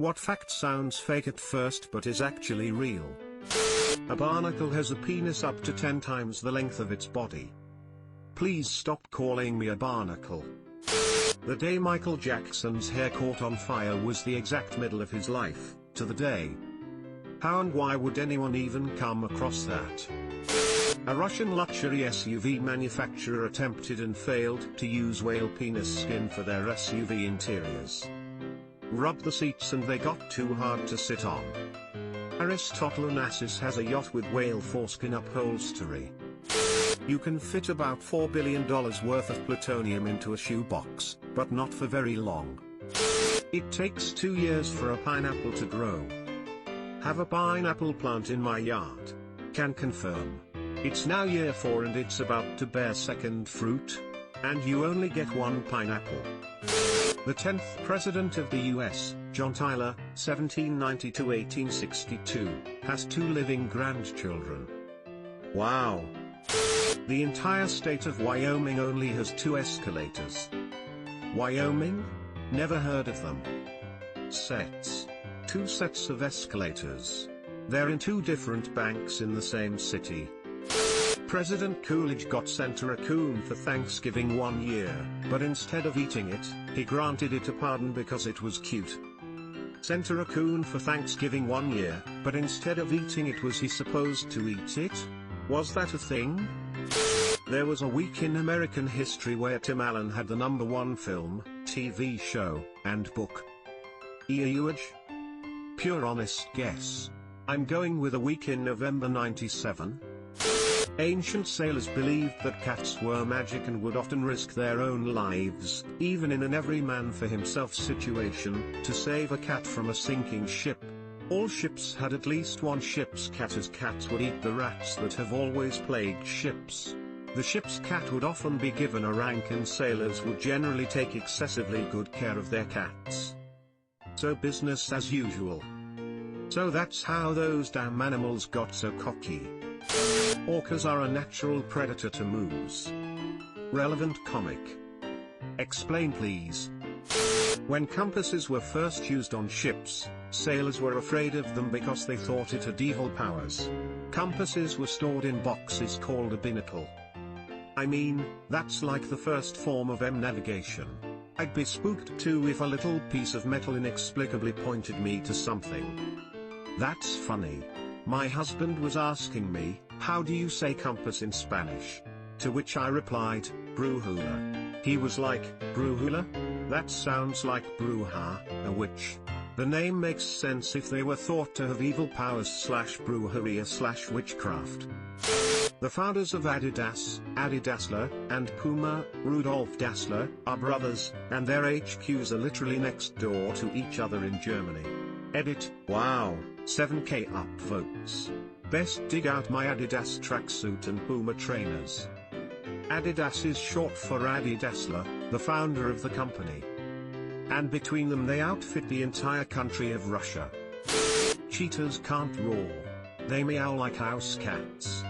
What fact sounds fake at first but is actually real? A barnacle has a penis up to 10 times the length of its body. Please stop calling me a barnacle. The day Michael Jackson's hair caught on fire was the exact middle of his life, to the day. How and why would anyone even come across that? A Russian luxury SUV manufacturer attempted and failed to use whale penis skin for their SUV interiors. Rubbed the seats and they got too hard to sit on. Aristotle Onassis has a yacht with whale foreskin upholstery. You can fit about $4 billion worth of plutonium into a shoebox, but not for very long. It takes 2 years for a pineapple to grow. Have a pineapple plant in my yard. Can confirm. It's now year 4 and it's about to bear second fruit. And you only get one pineapple. The 10th President of the US, John Tyler, 1790–1862, has 2 living grandchildren. Wow! The entire state of Wyoming only has 2 escalators. Wyoming? Never heard of them. Sets. 2 sets of escalators. They're in 2 different banks in the same city. President Coolidge got sent a raccoon for Thanksgiving one year, but instead of eating it, he granted it a pardon because it was cute. Sent a raccoon for Thanksgiving one year, but instead of eating it, was he supposed to eat it? Was that a thing? There was a week in American history where Tim Allen had the #1 film, TV show, and book. Earwig? Pure honest guess. I'm going with a week in November 97. Ancient sailors believed that cats were magic and would often risk their own lives, even in an every man for himself situation, to save a cat from a sinking ship. All ships had at least one ship's cat, as cats would eat the rats that have always plagued ships. The ship's cat would often be given a rank and sailors would generally take excessively good care of their cats. So business as usual. So that's how those damn animals got so cocky. Orcas are a natural predator to moose. Relevant comic. Explain please. When compasses were first used on ships, sailors were afraid of them because they thought it had evil powers. Compasses were stored in boxes called a binnacle. I mean, that's like the first form of navigation. I'd be spooked too if a little piece of metal inexplicably pointed me to something. That's funny. My husband was asking me, how do you say compass in Spanish? To which I replied, brújula. He was like, brújula? That sounds like bruja, a witch. The name makes sense if they were thought to have evil powers / brujeria / witchcraft. The founders of Adidas, Adi Dassler, and Puma, Rudolf Dassler, are brothers, and their HQs are literally next door to each other in Germany. Edit, wow, 7K upvotes. Best dig out my Adidas tracksuit and Puma trainers. Adidas is short for Adi Dassler, the founder of the company. And between them they outfit the entire country of Russia. Cheetahs can't roar. They meow like house cats.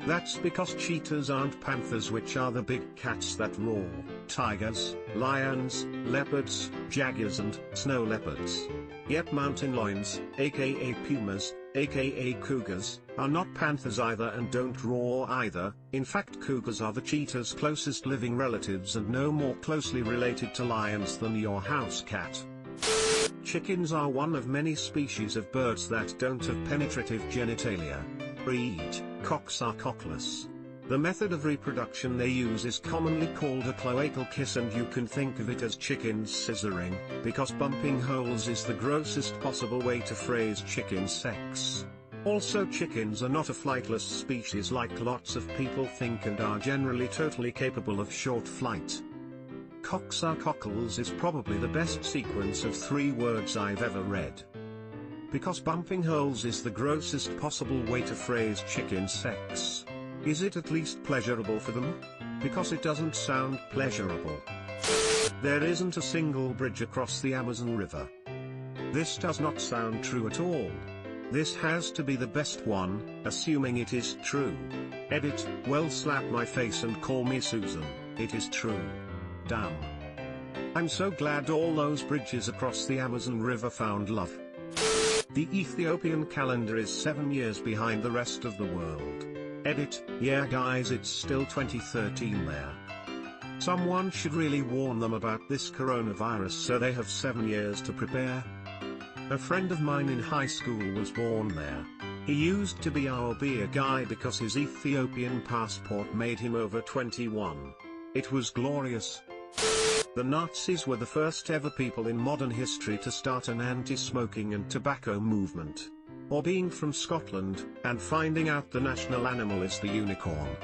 That's because cheetahs aren't panthers, which are the big cats that roar. Tigers, lions, leopards, jaguars and snow leopards. Yet mountain lions, aka pumas, aka cougars, are not panthers either and don't roar either. In fact, cougars are the cheetah's closest living relatives and no more closely related to lions than your house cat. Chickens are one of many species of birds that don't have penetrative genitalia. Breed, cocks are cockless. The method of reproduction they use is commonly called a cloacal kiss, and you can think of it as chickens scissoring, because bumping holes is the grossest possible way to phrase chicken sex. Also, chickens are not a flightless species like lots of people think and are generally totally capable of short flight. Cocks are cockles is probably the best sequence of 3 words I've ever read. Because bumping holes is the grossest possible way to phrase chicken sex. Is it at least pleasurable for them? Because it doesn't sound pleasurable. There isn't a single bridge across the Amazon River. This does not sound true at all. This has to be the best one, assuming it is true. Edit, well, slap my face and call me Susan, it is true. Damn. I'm so glad all those bridges across the Amazon River found love. The Ethiopian calendar is 7 years behind the rest of the world. Edit, yeah guys, it's still 2013 there. Someone should really warn them about this coronavirus so they have 7 years to prepare. A friend of mine in high school was born there. He used to be a guy because his Ethiopian passport made him over 21. It was glorious. The Nazis were the first ever people in modern history to start an anti-smoking and tobacco movement. Or being from Scotland, and finding out the national animal is the unicorn.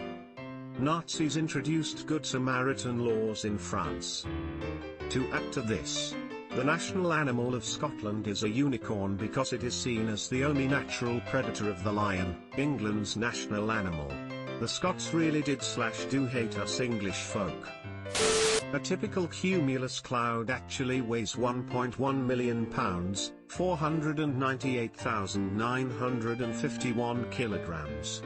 Nazis introduced Good Samaritan laws in France. To add to this, the national animal of Scotland is a unicorn because it is seen as the only natural predator of the lion, England's national animal. The Scots really do hate us English folk. A typical cumulus cloud actually weighs 1.1 million pounds, 498,951 kilograms.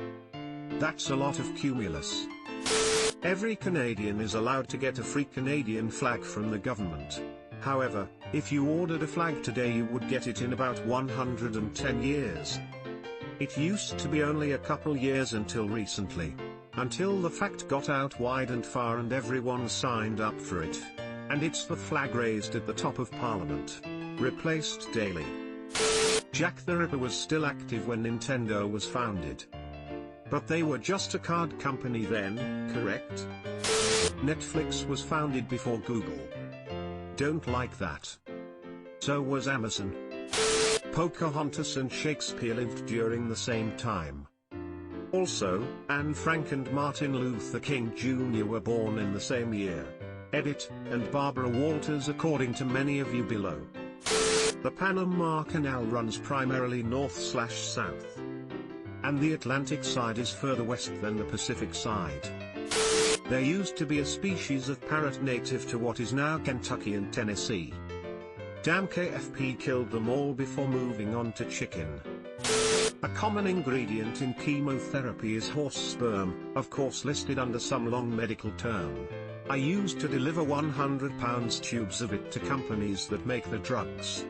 That's a lot of cumulus. Every Canadian is allowed to get a free Canadian flag from the government. However, if you ordered a flag today you would get it in about 110 years. It used to be only a couple years until recently. Until the fact got out wide and far and everyone signed up for it. And it's the flag raised at the top of Parliament. Replaced daily. Jack the Ripper was still active when Nintendo was founded. But they were just a card company then, correct? Netflix was founded before Google. Don't like that. So was Amazon. Pocahontas and Shakespeare lived during the same time. Also, Anne Frank and Martin Luther King Jr. were born in the same year. Edit, and Barbara Walters according to many of you below. The Panama Canal runs primarily north/south. And the Atlantic side is further west than the Pacific side. There used to be a species of parrot native to what is now Kentucky and Tennessee. Damn, KFP killed them all before moving on to chicken. A common ingredient in chemotherapy is horse sperm, of course listed under some long medical term. I used to deliver 100-pound tubes of it to companies that make the drugs.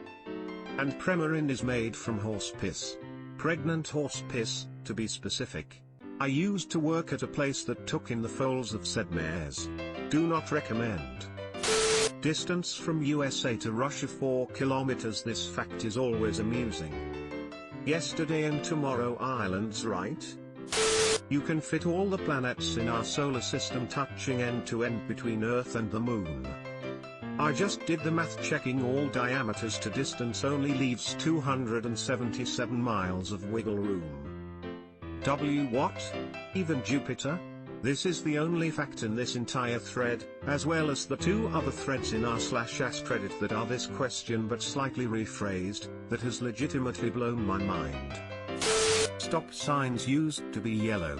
And Premarin is made from horse piss. Pregnant horse piss, to be specific. I used to work at a place that took in the foals of said mares. Do not recommend. Distance from USA to Russia 4 kilometers. This fact is always amusing. Yesterday and tomorrow islands, right? You can fit all the planets in our solar system touching end to end between Earth and the Moon. I just did the math, checking all diameters to distance only leaves 277 miles of wiggle room. What? Even Jupiter? This is the only fact in this entire thread, as well as the 2 other threads in r/AskReddit that are this question but slightly rephrased, that has legitimately blown my mind. Stop signs used to be yellow.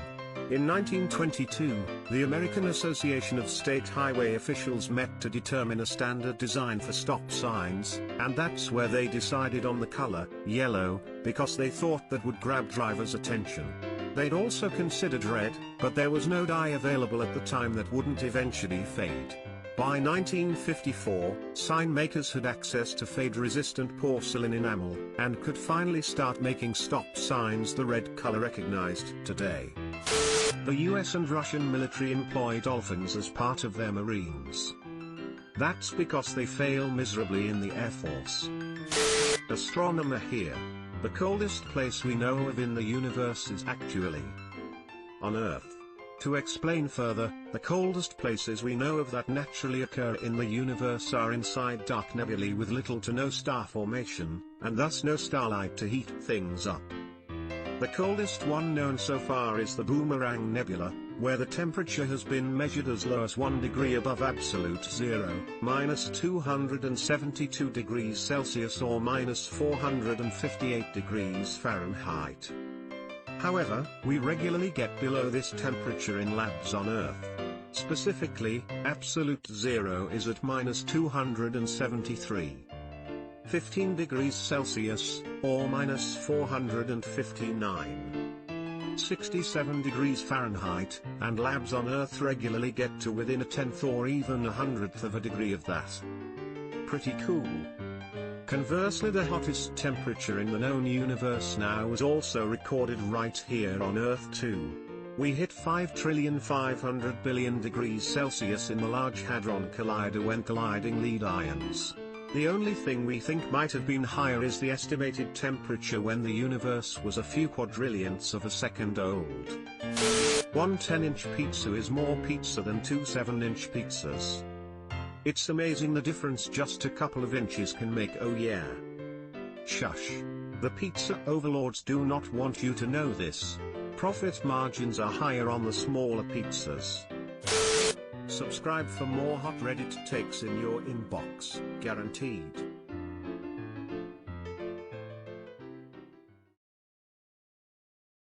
In 1922, the American Association of State Highway Officials met to determine a standard design for stop signs, and that's where they decided on the color, yellow, because they thought that would grab drivers' attention. They'd also considered red, but there was no dye available at the time that wouldn't eventually fade. By 1954, sign makers had access to fade-resistant porcelain enamel, and could finally start making stop signs the red color recognized today. The US and Russian military employ dolphins as part of their Marines. That's because they fail miserably in the Air Force. Astronomer here. The coldest place we know of in the universe is actually on Earth. To explain further, the coldest places we know of that naturally occur in the universe are inside dark nebulae with little to no star formation, and thus no starlight to heat things up. The coldest one known so far is the Boomerang Nebula, where the temperature has been measured as low as 1 degree above absolute zero, -272 degrees Celsius or -458 degrees Fahrenheit. However, we regularly get below this temperature in labs on Earth. Specifically, absolute zero is at -273. 15 degrees Celsius, or -459. 67 degrees Fahrenheit, and labs on Earth regularly get to within a tenth or even a hundredth of a degree of that. Pretty cool. Conversely, the hottest temperature in the known universe now is also recorded right here on Earth too. We hit 5,500,000,000,000 degrees Celsius in the Large Hadron Collider when colliding lead ions. The only thing we think might have been higher is the estimated temperature when the universe was a few quadrillionths of a second old. One 10-inch pizza is more pizza than two 7-inch pizzas. It's amazing the difference just a couple of inches can make, oh yeah. Shush. The pizza overlords do not want you to know this. Profit margins are higher on the smaller pizzas. Subscribe for more hot Reddit takes in your inbox, guaranteed.